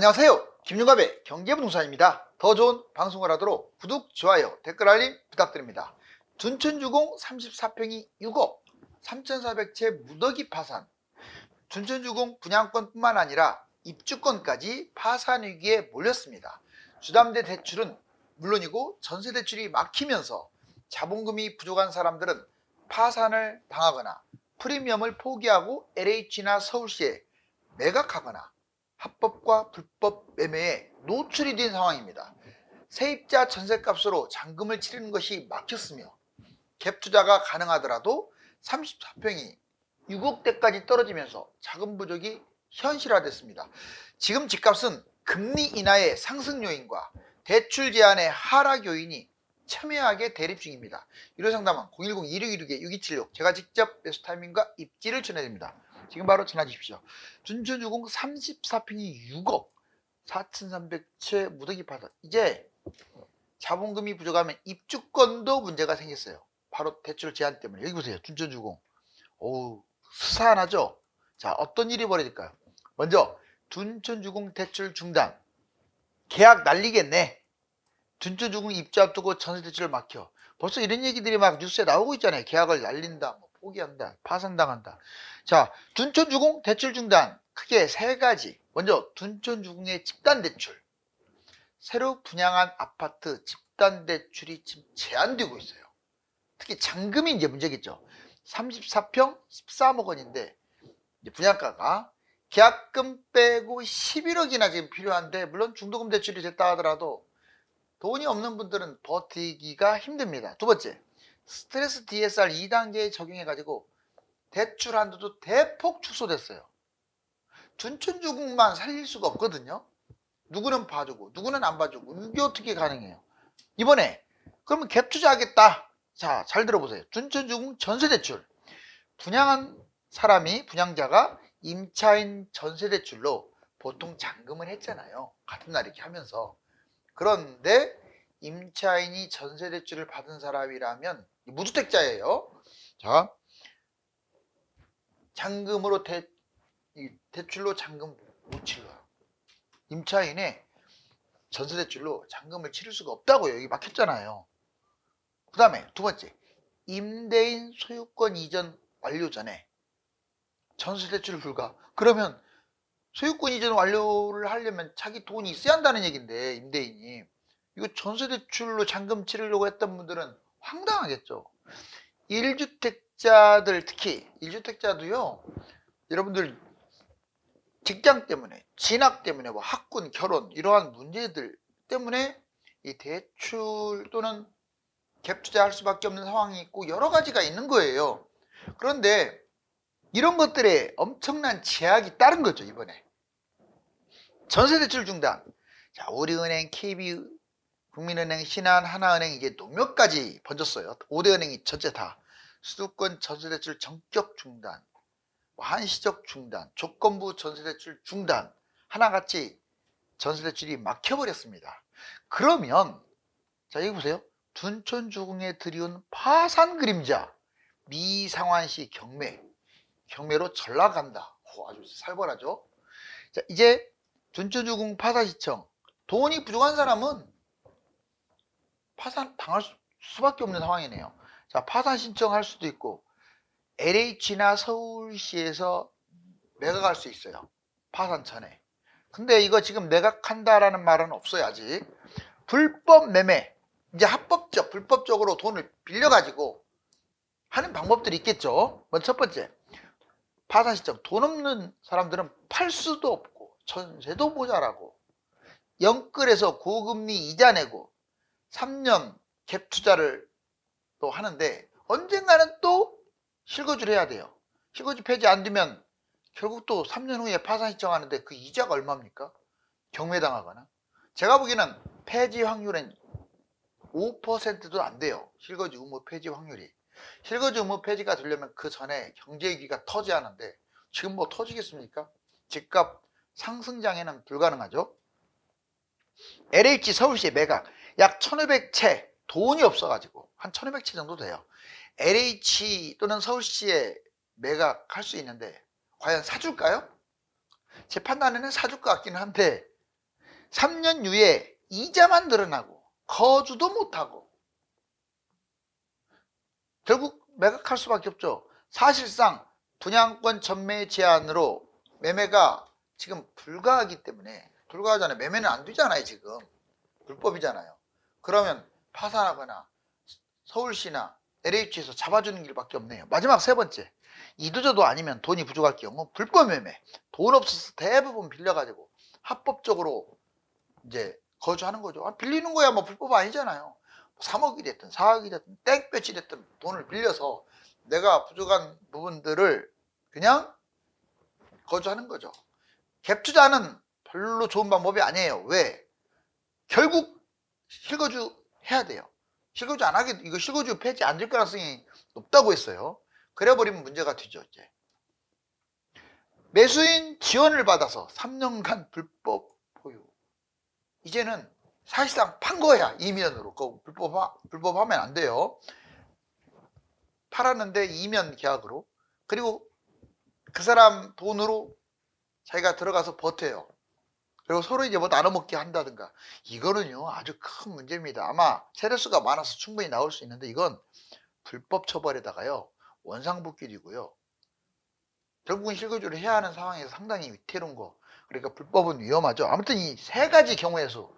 안녕하세요. 김윤갑의 경제부동산입니다. 더 좋은 방송을 하도록 구독, 좋아요, 댓글 알림 부탁드립니다. 둔촌주공 34평이 6억, 3,400채 무더기 파산. 둔촌주공 분양권뿐만 아니라 입주권까지 파산 위기에 몰렸습니다. 주담대 대출은 물론이고 전세 대출이 막히면서 자본금이 부족한 사람들은 파산을 당하거나 프리미엄을 포기하고 LH나 서울시에 매각하거나 합법과 불법 매매에 노출이 된 상황입니다. 세입자 전셋값으로 잔금을 치르는 것이 막혔으며 갭 투자가 가능하더라도 34평이 6억대까지 떨어지면서 자금 부족이 현실화됐습니다. 지금 집값은 금리 인하의 상승 요인과 대출 제한의 하락 요인이 첨예하게 대립 중입니다. 유료 상담은 010-2616-6276 제가 직접 매수 타이밍과 입지를 전해드립니다. 지금 바로 전화 주십시오. 둔촌주공 34평이 6억 4,300채 무더기 파산. 이제 자본금이 부족하면 입주권도 문제가 생겼어요. 바로 대출 제한 때문에. 여기 보세요. 둔촌주공. 오우, 수산하죠? 자, 어떤 일이 벌어질까요? 먼저 둔촌주공 대출 중단. 계약 날리겠네. 둔촌주공 입주 앞두고 전세대출을 막혀. 벌써 이런 얘기들이 막 뉴스에 나오고 있잖아요. 계약을 날린다, 뭐 포기한다, 파산당한다. 자, 둔촌주공 대출 중단 크게 세 가지. 먼저 둔촌주공의 집단대출. 새로 분양한 아파트 집단대출이 지금 제한되고 있어요. 특히 잔금이 이제 문제겠죠. 34평 13억 원인데 분양가가 계약금 빼고 11억이나 지금 필요한데, 물론 중도금 대출이 됐다 하더라도 돈이 없는 분들은 버티기가 힘듭니다. 두 번째, 스트레스 DSR 2단계에 적용해가지고 대출 한도도 대폭 축소됐어요. 둔촌주공만 살릴 수가 없거든요. 누구는 봐주고 누구는 안 봐주고, 이게 어떻게 가능해요? 이번에 그러면 갭 투자하겠다. 자, 잘 들어보세요. 둔촌주공 전세대출. 분양한 사람이, 분양자가 임차인 전세대출로 보통 잔금을 했잖아요. 같은 날 이렇게 하면서. 그런데 임차인이 전세대출을 받은 사람이라면 무주택자예요. 자, 잔금으로 대출로 잔금 못 치러요. 임차인의 전세대출로 잔금을 치를 수가 없다고요. 여기 막혔잖아요. 그 다음에 두 번째, 임대인 소유권 이전 완료 전에 전세대출 불가. 그러면 소유권 이전 완료를 하려면 자기 돈이 있어야 한다는 얘기인데, 임대인이 이거 전세대출로 잔금 치르려고 했던 분들은 황당하겠죠. 1주택자들, 특히 1주택자도요, 여러분들 직장 때문에, 진학 때문에, 뭐 학군, 결혼 이러한 문제들 때문에 이 대출 또는 갭 투자할 수밖에 없는 상황이 있고 여러 가지가 있는 거예요. 그런데 이런 것들에 엄청난 제약이 따른 거죠. 이번에 전세대출 중단. 자, 우리은행, KB, 국민은행, 신한, 하나은행, 이제 농협까지 번졌어요. 5대 은행이 전체 다 수도권 전세대출 전격 중단, 한시적 중단, 조건부 전세대출 중단, 하나같이 전세대출이 막혀버렸습니다. 그러면 자, 여기 보세요. 둔촌주공에 들이온 파산 그림자, 미상환시 경매로 전락한다. 아주 살벌하죠. 자, 이제 둔촌주공 파산 시청. 돈이 부족한 사람은 파산 당할 수밖에 없는 상황이네요. 자, 파산 신청할 수도 있고 LH나 서울시에서 매각할 수 있어요. 파산 전에. 근데 이거 지금 매각한다라는 말은 없어요. 아직. 불법 매매. 이제 합법적, 불법적으로 돈을 빌려가지고 하는 방법들이 있겠죠. 먼저 첫 번째, 파산 시점. 돈 없는 사람들은 팔 수도 없고 전세도 모자라고 영끌에서 고금리 이자 내고 3년 갭 투자를 또 하는데 언젠가는 또 실거주를 해야 돼요. 실거주 폐지 안 되면 결국 또 3년 후에 파산 신청하는데 그 이자가 얼마입니까? 경매당하거나. 제가 보기에는 폐지 확률은 5%도 안 돼요. 실거주 의무 폐지 확률이. 실거주 의무 폐지가 되려면 그 전에 경제위기가 터져야 하는데 지금 뭐 터지겠습니까? 집값 상승장에는 불가능하죠. LH 서울시 매각 약 1,500채, 돈이 없어가지고 한 1,500채 정도 돼요. LH 또는 서울시에 매각할 수 있는데 과연 사줄까요? 제 판단에는 사줄 것 같기는 한데 3년 이후에 이자만 늘어나고 거주도 못하고 결국 매각할 수밖에 없죠. 사실상 분양권 전매 제한으로 매매가 지금 불가하기 때문에, 불가하잖아요. 매매는 안 되잖아요. 지금 불법이잖아요. 그러면 파산하거나 서울시나 LH에서 잡아주는 길밖에 없네요. 마지막 세 번째, 이도저도 아니면 돈이 부족할 경우 불법 매매. 돈 없어서 대부분 빌려가지고 합법적으로 이제 거주하는 거죠. 빌리는 거야 뭐 불법 아니잖아요. 3억이 됐든 4억이 됐든 땡볕이 됐든 돈을 빌려서 내가 부족한 부분들을 그냥 거주하는 거죠. 갭 투자는 별로 좋은 방법이 아니에요. 왜? 결국 실거주 해야 돼요. 실거주 안 하게, 이거 실거주 폐지 안 될 가능성이 높다고 했어요. 그래 버리면 문제가 되죠. 이제 매수인 지원을 받아서 3년간 불법 보유. 이제는 사실상 판 거야. 이면으로. 불법하면 안 돼요. 팔았는데 이면 계약으로. 그리고 그 사람 돈으로 자기가 들어가서 버텨요. 그리고 서로 이제 뭐 나눠먹게 한다든가. 이거는요 아주 큰 문제입니다. 아마 세례수가 많아서 충분히 나올 수 있는데 이건 불법 처벌에다가요 원상복귀이고요. 결국은 실거주를 해야 하는 상황에서 상당히 위태로운 거. 그러니까 불법은 위험하죠. 아무튼 이 세 가지 경우의 수.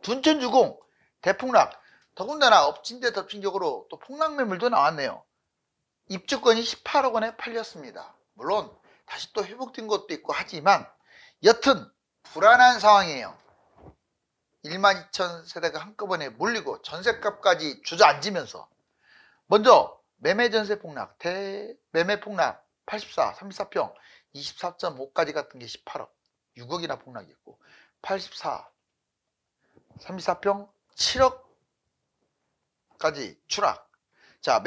둔천주공, 대폭락, 더군다나 엎친 데 덮친격으로 또 폭락매물도 나왔네요. 입주권이 18억 원에 팔렸습니다. 물론 다시 또 회복된 것도 있고 하지만 여튼 불안한 상황이에요. 12,000세대가 한꺼번에 몰리고 전셋값까지 주저앉으면서 먼저 매매전세 폭락, 대매매 폭락 84, 34평 24.5까지 갔던 게 18억, 6억이나 폭락했고 84, 34평 7억까지 추락. 자,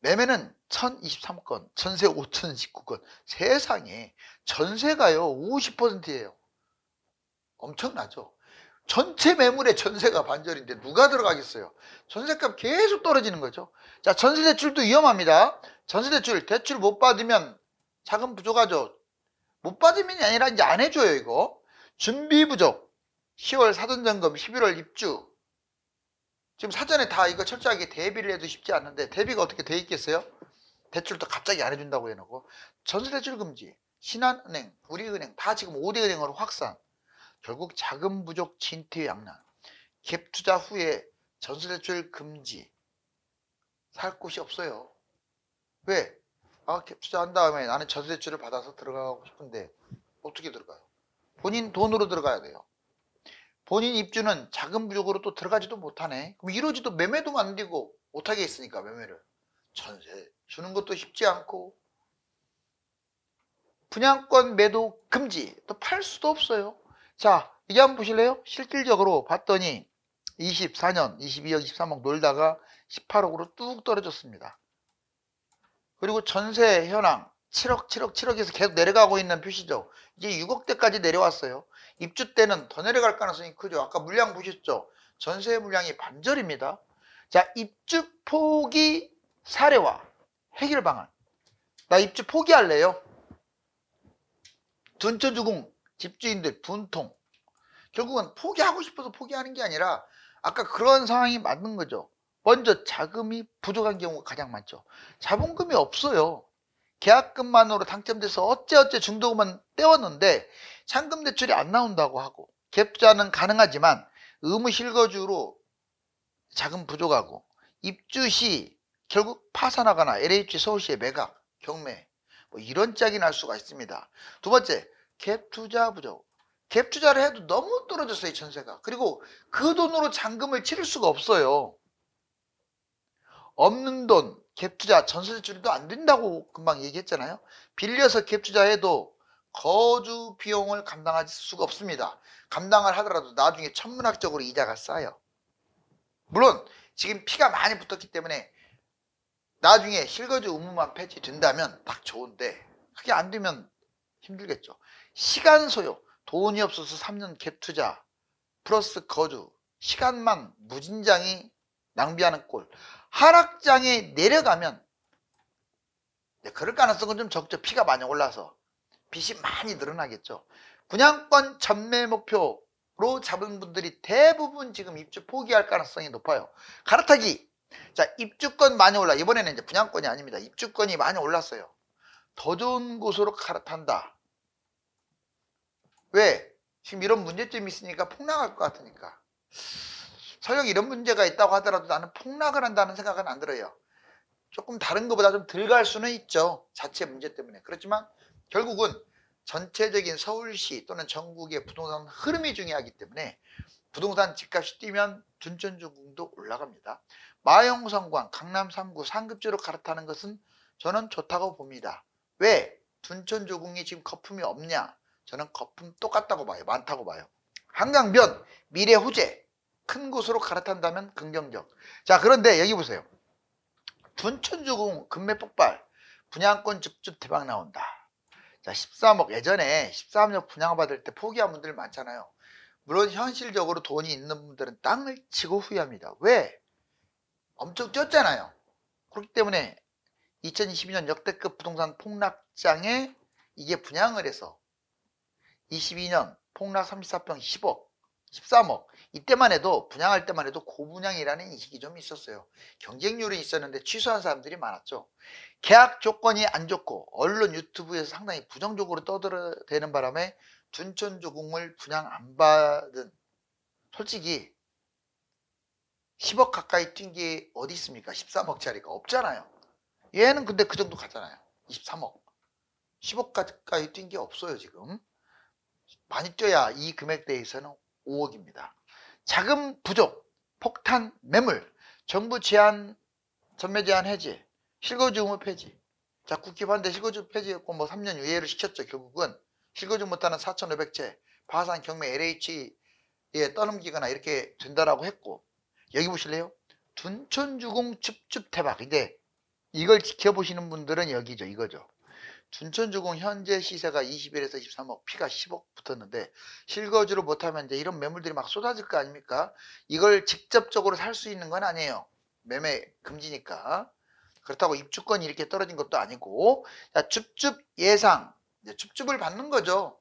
매매는 1023건, 전세 5019건. 세상에 전세가요 50%예요. 엄청나죠. 전체 매물의 전세가 반절인데 누가 들어가겠어요. 전세값 계속 떨어지는 거죠. 자, 전세대출도 위험합니다. 대출 못 받으면 자금 부족하죠. 못 받으면이 아니라 이제 안 해줘요. 이거 준비 부족. 10월 사전점검, 11월 입주. 지금 사전에 다 이거 철저하게 대비를 해도 쉽지 않는데 대비가 어떻게 돼 있겠어요? 대출도 갑자기 안 해준다고 해놓고 전세대출 금지, 신한은행, 우리은행 다 지금 5대 은행으로 확산. 결국 자금 부족, 진퇴양난. 갭 투자 후에 전세대출 금지. 살 곳이 없어요. 왜? 갭 투자한 다음에 나는 전세대출을 받아서 들어가고 싶은데 어떻게 들어가요? 본인 돈으로 들어가야 돼요. 본인 입주는 자금 부족으로 또 들어가지도 못하네. 그럼 이러지도 매매도 안 되고 못하게 했으니까 매매를. 전세 주는 것도 쉽지 않고 분양권 매도 금지. 또 팔 수도 없어요. 자, 이게 한번 보실래요? 실질적으로 봤더니 24년 22억 23억 놀다가 18억으로 뚝 떨어졌습니다. 그리고 전세 현황 7억에서 계속 내려가고 있는 표시죠. 이제 6억대까지 내려왔어요. 입주 때는 더 내려갈 가능성이 크죠. 아까 물량 보셨죠? 전세 물량이 반절입니다. 자, 입주 포기 사례와 해결 방안. 나 입주 포기할래요. 둔천주공 집주인들 분통. 결국은 포기하고 싶어서 포기하는 게 아니라 아까 그런 상황이 맞는 거죠. 먼저 자금이 부족한 경우가 가장 많죠. 자본금이 없어요. 계약금만으로 당첨돼서 어째 중도금만 떼었는데 잔금 대출이 안 나온다고 하고 갭 투자는 가능하지만 의무 실거주로 자금 부족하고 입주 시 결국 파산하거나 LH 서울시의 매각, 경매 뭐 이런 짝이 날 수가 있습니다. 두 번째, 갭 투자 부족. 갭 투자를 해도 너무 떨어졌어요, 전세가. 그리고 그 돈으로 잔금을 치를 수가 없어요. 없는 돈, 갭 투자, 전세 대출도 안 된다고 금방 얘기했잖아요. 빌려서 갭 투자해도 거주 비용을 감당할 수가 없습니다. 감당을 하더라도 나중에 천문학적으로 이자가 쌓여. 물론 지금 피가 많이 붙었기 때문에 나중에 실거주 의무만 폐지된다면 딱 좋은데 그게 안 되면 힘들겠죠. 시간 소요, 돈이 없어서 3년 갭 투자 플러스 거주, 시간만 무진장이 낭비하는 꼴. 하락장에 내려가면 그럴 가능성은 좀 적죠. 피가 많이 올라서 빚이 많이 늘어나겠죠. 분양권 전매 목표로 잡은 분들이 대부분 지금 입주 포기할 가능성이 높아요. 갈아타기. 자, 입주권 많이 올라. 이번에는 이제 분양권이 아닙니다. 입주권이 많이 올랐어요. 더 좋은 곳으로 갈아탄다. 왜? 지금 이런 문제점이 있으니까 폭락할 것 같으니까. 설령 이런 문제가 있다고 하더라도 나는 폭락을 한다는 생각은 안 들어요. 조금 다른 것보다 좀 덜 갈 수는 있죠. 자체 문제 때문에. 그렇지만 결국은 전체적인 서울시 또는 전국의 부동산 흐름이 중요하기 때문에 부동산 집값이 뛰면 둔촌주공도 올라갑니다. 마영성광, 강남 3구 상급지로 갈아타는 것은 저는 좋다고 봅니다. 왜? 둔촌주공이 지금 거품이 없냐? 저는 거품 똑같다고 봐요. 많다고 봐요. 한강변, 미래 호재 큰 곳으로 갈아탄다면 긍정적. 자, 그런데 여기 보세요. 둔촌주공 금매 폭발, 분양권 줍줍 대박 나온다. 자, 13억. 예전에 13억 분양받을 때 포기한 분들 많잖아요. 물론 현실적으로 돈이 있는 분들은 땅을 치고 후회합니다. 왜? 엄청 뛰었잖아요. 그렇기 때문에 2022년 역대급 부동산 폭락장에 이게 분양을 해서 22년 폭락 34평 10억, 13억. 이때만 해도 분양할 때만 해도 고분양이라는 인식이 좀 있었어요. 경쟁률이 있었는데 취소한 사람들이 많았죠. 계약 조건이 안 좋고 언론 유튜브에서 상당히 부정적으로 떠들어대는 바람에 둔촌주공을 분양 안 받은, 솔직히 10억 가까이 뛴 게 어디 있습니까? 13억짜리가 없잖아요. 얘는 근데 그 정도 가잖아요. 23억. 10억 가까이 뛴 게 없어요 지금. 많이 뛰어야 이 금액대에서는 5억입니다. 자금 부족, 폭탄 매물, 정부 제한, 전매 제한 해지, 실거주 의무 폐지. 자, 국회 반대 실거주 폐지했고 뭐 3년 유예를 시켰죠. 결국은 실거주 못하는 4,500채 파산 경매 LH에 떠넘기거나 이렇게 된다라고 했고, 여기 보실래요? 둔촌주공 줍줍 대박. 이제 이걸 지켜보시는 분들은 여기죠. 이거죠. 둔촌주공 현재 시세가 21에서 23억, 피가 10억 붙었는데 실거주를 못하면 이제 이런 매물들이 막 쏟아질 거 아닙니까? 이걸 직접적으로 살 수 있는 건 아니에요. 매매 금지니까. 그렇다고 입주권이 이렇게 떨어진 것도 아니고. 자, 줍줍 예상. 이제 줍줍을 받는 거죠.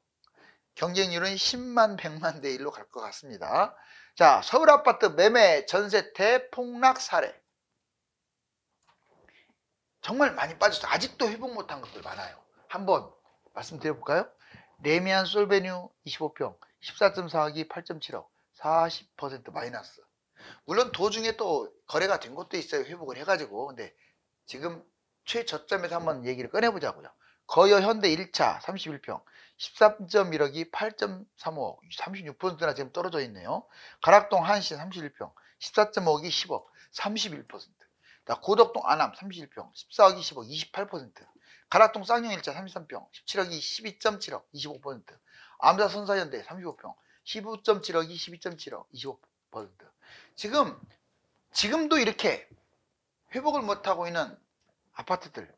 경쟁률은 10만 100만 대 1로 갈 것 같습니다. 자, 서울 아파트 매매 전세 대폭락 사례. 정말 많이 빠졌어요. 아직도 회복 못한 것들 많아요. 한번 말씀드려볼까요? 레미안 솔베뉴 25평 14.4억이 8.7억 40% 마이너스. 물론 도중에 또 거래가 된 것도 있어요. 회복을 해가지고. 근데 지금 최저점에서 한번 얘기를 꺼내보자고요. 거여 현대 1차 31평 13.1억이 8.35억 36%나 지금 떨어져 있네요. 가락동 한신 31평 14.5억이 10억 31%. 고덕동 안암 31평 14억이 10억 28%. 가락동 쌍용 1차 33평 17억이 12.7억 25%. 암사 선사현대 35평 15.7억이 12.7억 25%. 지금도 이렇게 회복을 못하고 있는 아파트들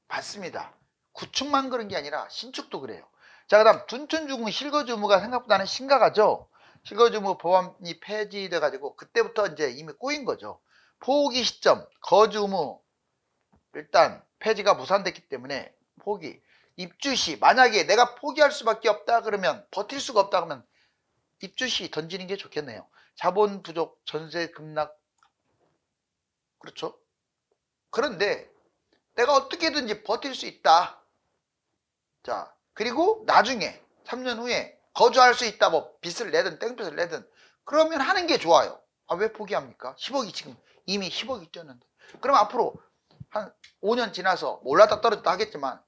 많습니다. 구축만 그런 게 아니라 신축도 그래요. 자, 그 다음 둔촌주공 실거주 의무가 생각보다는 심각하죠. 실거주 의무 법안이 폐지돼 가지고 그때부터 이제 이미 꼬인 거죠. 포기 시점 거주 의무 일단 폐지가 무산됐기 때문에 포기. 입주 시 만약에 내가 포기할 수밖에 없다 그러면, 버틸 수가 없다 그러면 입주 시 던지는 게 좋겠네요. 자본 부족, 전세 급락. 그렇죠. 그런데 내가 어떻게든지 버틸 수 있다. 자, 그리고 나중에 3년 후에 거주할 수 있다. 뭐 빚을 내든 땡볕을 내든 그러면 하는 게 좋아요. 아, 왜 포기합니까? 10억이 지금 이미 10억이 뛰었는데. 그럼 앞으로 한 5년 지나서 뭐 올랐다 떨어졌다 하겠지만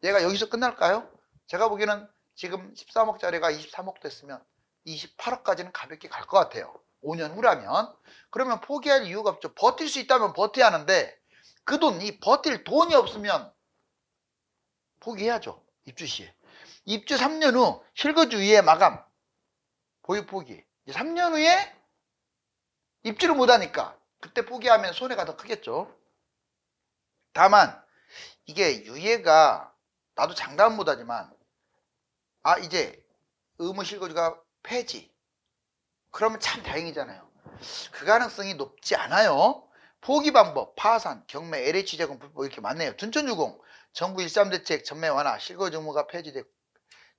얘가 여기서 끝날까요? 제가 보기에는 지금 13억짜리가 23억 됐으면 28억까지는 가볍게 갈 것 같아요. 5년 후라면. 그러면 포기할 이유가 없죠. 버틸 수 있다면 버텨야 하는데 그 돈이 버틸 돈이 없으면 포기해야죠. 입주 시에. 입주 3년 후 실거주의에 마감. 보유 포기. 3년 후에 입주를 못하니까 그때 포기하면 손해가 더 크겠죠. 다만 이게 유예가 나도 장담은 못하지만 이제 의무 실거주가 폐지. 그러면 참 다행이잖아요. 그 가능성이 높지 않아요. 포기 방법, 파산, 경매, LH 제공 불법 이렇게 많네요. 둔촌주공, 정부 13대책 전매 완화, 실거주 의무가 폐지되고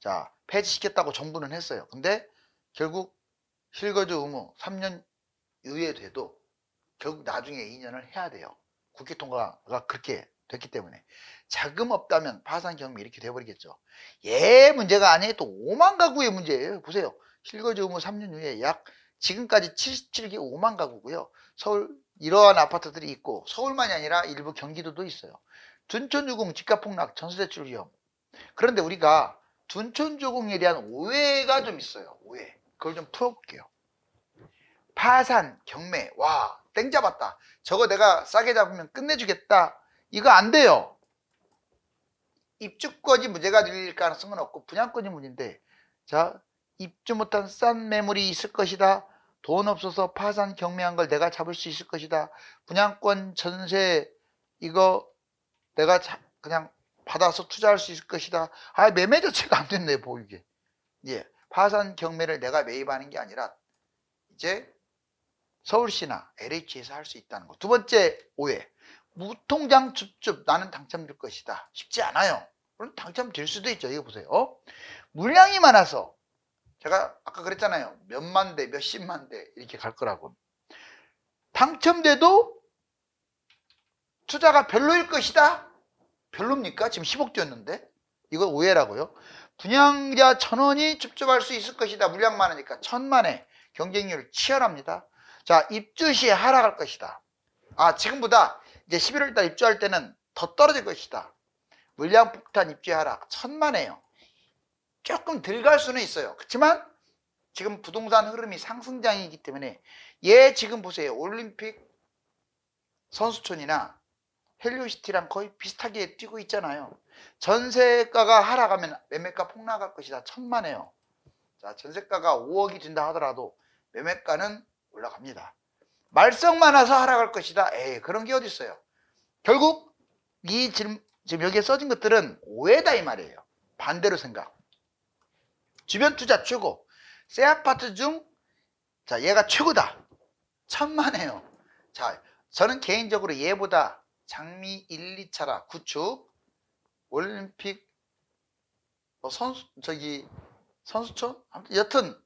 자, 폐지시켰다고 정부는 했어요. 근데 결국 실거주 의무 3년 이후에 돼도 결국 나중에 2년을 해야 돼요. 국회 통과가 그렇게 됐기 때문에. 자금 없다면 파산 경매 이렇게 돼버리겠죠. 얘 문제가 아니에요. 또 5만 가구의 문제예요. 보세요. 실거주 의무 3년 후에 약 지금까지 77개 5만 가구고요. 서울 이러한 아파트들이 있고 서울만이 아니라 일부 경기도도 있어요. 둔촌주공 집값폭락 전세대출 위험. 그런데 우리가 둔촌주공에 대한 오해가 좀 있어요. 오해. 그걸 좀 풀어볼게요. 파산, 경매, 와, 땡 잡았다. 저거 내가 싸게 잡으면 끝내주겠다. 이거 안 돼요. 입주권이 문제가 될 가능성은 없고 분양권이 문제인데, 자, 입주 못한 싼 매물이 있을 것이다. 돈 없어서 파산 경매한 걸 내가 잡을 수 있을 것이다. 분양권 전세 이거 내가 그냥 받아서 투자할 수 있을 것이다. 아, 매매 자체가 안 됐네 보이게. 예, 파산 경매를 내가 매입하는 게 아니라 이제 서울시나 LH에서 할 수 있다는 거. 두 번째 오해. 무통장 줍줍 나는 당첨될 것이다. 쉽지 않아요. 물론 당첨될 수도 있죠. 이거 보세요. 물량이 많아서 제가 아까 그랬잖아요. 몇만 대, 몇십만 대 이렇게 갈 거라고. 당첨돼도 투자가 별로일 것이다. 별로입니까? 지금 10억대였는데. 이거 오해라고요. 분양자 1,000원이 줍줍할 수 있을 것이다. 물량 많으니까 1,000만에 경쟁률 치열합니다. 자, 입주 시에 하락할 것이다. 아, 지금보다 이제 11월 달 입주할 때는 더 떨어질 것이다. 물량 폭탄 입주 하락 1,000만에요. 조금 덜 갈 수는 있어요. 그렇지만 지금 부동산 흐름이 상승장이기 때문에 얘 지금 보세요. 올림픽 선수촌이나 헬리오시티랑 거의 비슷하게 뛰고 있잖아요. 전세가가 하락하면 매매가 폭락할 것이다. 1,000만에요. 자, 전세가가 5억이 된다 하더라도 매매가는 올라갑니다. 말썽 많아서 하락할 것이다. 에이, 그런 게 어디 있어요. 결국 지금 여기에 써진 것들은 오해다 이 말이에요. 반대로 생각. 주변 투자 최고. 새 아파트 중 자, 얘가 최고다. 1,000만에요. 자, 저는 개인적으로 얘보다 장미 1, 2차라 구축 올림픽 선수촌 아무튼 여튼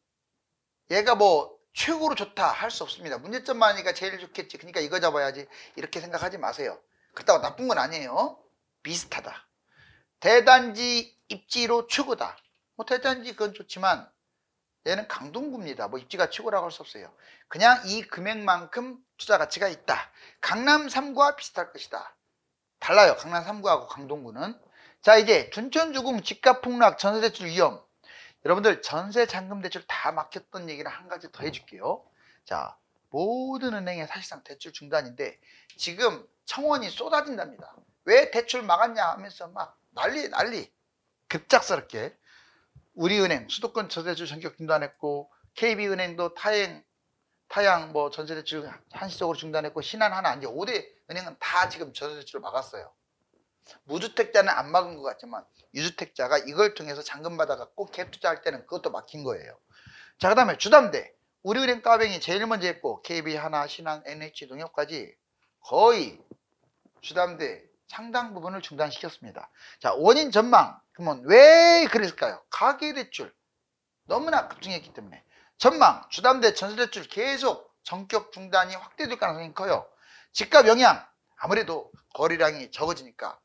얘가 뭐 최고로 좋다 할 수 없습니다. 문제점 많으니까 제일 좋겠지. 그러니까 이거 잡아야지. 이렇게 생각하지 마세요. 그렇다고 나쁜 건 아니에요. 비슷하다. 대단지 입지로 최고다. 뭐 대단지 그건 좋지만 얘는 강동구입니다. 뭐 입지가 최고라고 할 수 없어요. 그냥 이 금액만큼 투자 가치가 있다. 강남 3구와 비슷할 것이다. 달라요. 강남 3구하고 강동구는. 자, 이제 둔촌주공 집값 폭락 전세대출 위험. 여러분들 전세 잔금 대출 다 막혔던 얘기를 한 가지 더 해줄게요. 자, 모든 은행의 사실상 대출 중단인데 지금 청원이 쏟아진답니다. 왜 대출 막았냐 하면서 막 난리 급작스럽게 우리은행 수도권 전세대출 전격 중단했고 KB은행도 타양 뭐 전세대출 한시적으로 중단했고 신한 하나 이제 5대 은행은 다 지금 전세대출을 막았어요. 무주택자는 안 막은 것 같지만 유주택자가 이걸 통해서 잔금 받아갖고 갭 투자할 때는 그것도 막힌 거예요. 자, 그 다음에 주담대 우리은행 까뱅이 제일 먼저 했고 KB 하나 신한 NH농협까지 거의 주담대 상당 부분을 중단시켰습니다. 자, 원인 전망. 그러면 왜 그랬을까요? 가계대출 너무나 급증했기 때문에. 전망, 주담대 전세대출 계속 전격 중단이 확대될 가능성이 커요. 집값 영향, 아무래도 거래량이 적어지니까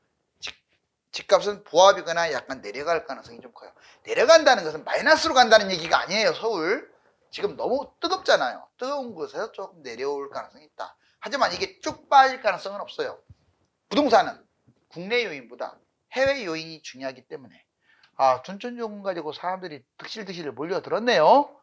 집값은 보합이거나 약간 내려갈 가능성이 좀 커요. 내려간다는 것은 마이너스로 간다는 얘기가 아니에요. 서울 지금 너무 뜨겁잖아요. 뜨거운 곳에서 조금 내려올 가능성이 있다. 하지만 이게 쭉 빠질 가능성은 없어요. 부동산은 국내 요인보다 해외 요인이 중요하기 때문에. 아, 둔촌주공 가지고 사람들이 득실득실 몰려들었네요.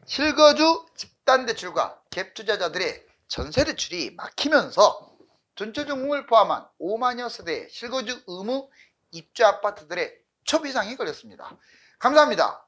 실거주 집단대출과 갭투자자들의 전세대출이 막히면서 둔촌주공을 포함한 5만여 세대의 실거주 의무 입주 아파트들의 초비상이 걸렸습니다. 감사합니다.